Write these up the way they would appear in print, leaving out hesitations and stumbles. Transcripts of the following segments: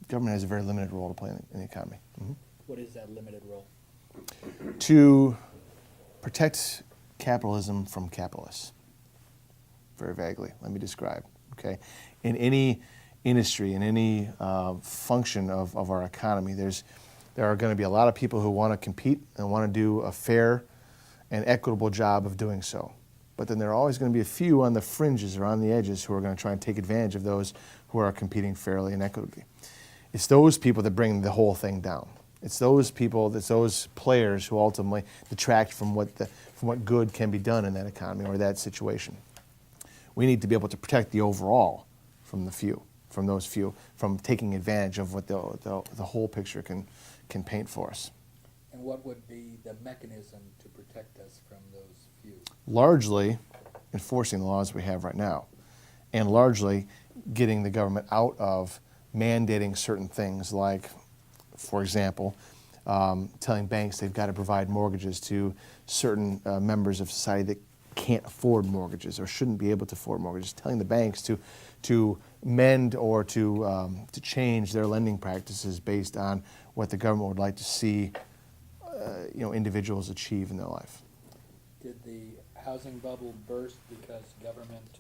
government has a very limited role to play in the economy. What is that limited role? To protect capitalism from capitalists. Very vaguely, let me describe. Okay, in any industry, in any function of our economy, there are going to be a lot of people who want to compete and want to do a fair and equitable job of doing so. But then there are always going to be a few on the fringes or on the edges who are going to try and take advantage of those who are competing fairly and equitably. It's those people that bring the whole thing down. It's those people, it's those players who ultimately detract from what good can be done in that economy or that situation. We need to be able to protect the overall from the few, from those few, from taking advantage of what the whole picture can paint for us. And what would be the mechanism to protect us from those few? Largely enforcing the laws we have right now, and largely getting the government out of mandating certain things like, for example, telling banks they've got to provide mortgages to certain members of society that can't afford mortgages or shouldn't be able to afford mortgages, telling the banks to mend or to change their lending practices based on what the government would like to see individuals achieve in their life. Did the housing bubble burst because government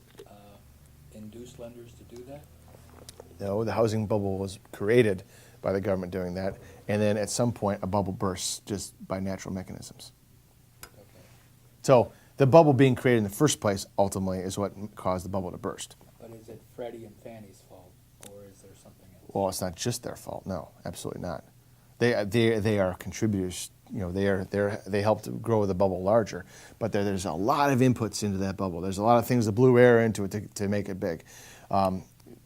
induced lenders to do that? No, the housing bubble was created by the government doing that, and then at some point a bubble bursts just by natural mechanisms. Okay. So the bubble being created in the first place ultimately is what caused the bubble to burst. But is it Freddie and Fannie's fault, or is there something else? Well, it's not just their fault. No, absolutely not. They are contributors. They helped grow the bubble larger, but there's a lot of inputs into that bubble. There's a lot of things that blew air into it to make it big.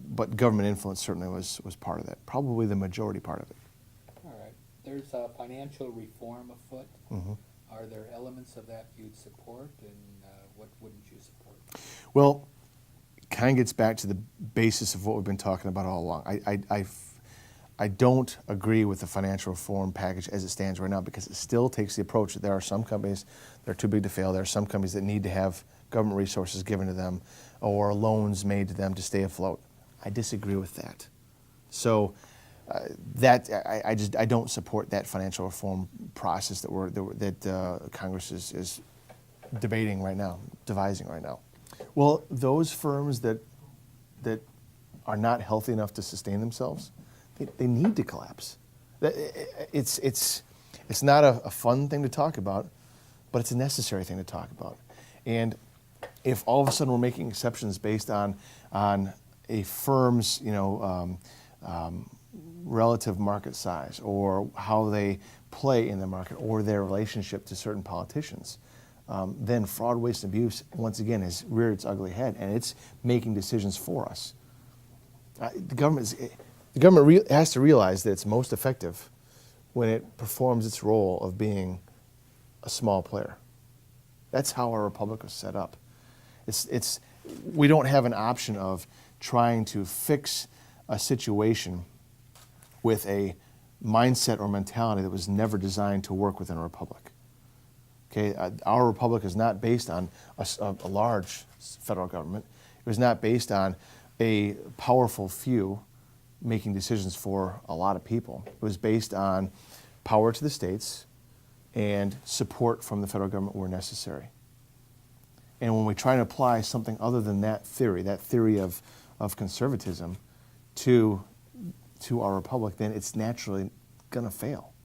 But government influence certainly was part of that, probably the majority part of it. All right. There's a financial reform afoot. Mm-hmm. Are there elements of that you'd support, and what wouldn't you support? Well, it kind of gets back to the basis of what we've been talking about all along. I don't agree with the financial reform package as it stands right now because it still takes the approach that there are some companies that are too big to fail. There are some companies that need to have government resources given to them or loans made to them to stay afloat. I disagree with that. So I don't support that financial reform process that Congress is debating right now, devising right now. Well, those firms that are not healthy enough to sustain themselves, they need to collapse. It's not a fun thing to talk about, but it's a necessary thing to talk about. And if all of a sudden we're making exceptions based on a firm's relative market size or how they play in the market or their relationship to certain politicians, then fraud, waste, and abuse once again has reared its ugly head, and it's making decisions for us. The government has to realize that it's most effective when it performs its role of being a small player. That's how our republic was set up. We don't have an option of trying to fix a situation with a mindset or mentality that was never designed to work within a republic. Okay, our republic is not based on a large federal government. It was not based on a powerful few making decisions for a lot of people. It was based on power to the states and support from the federal government where necessary. And when we try to apply something other than that theory of conservatism to our republic, then it's naturally going to fail.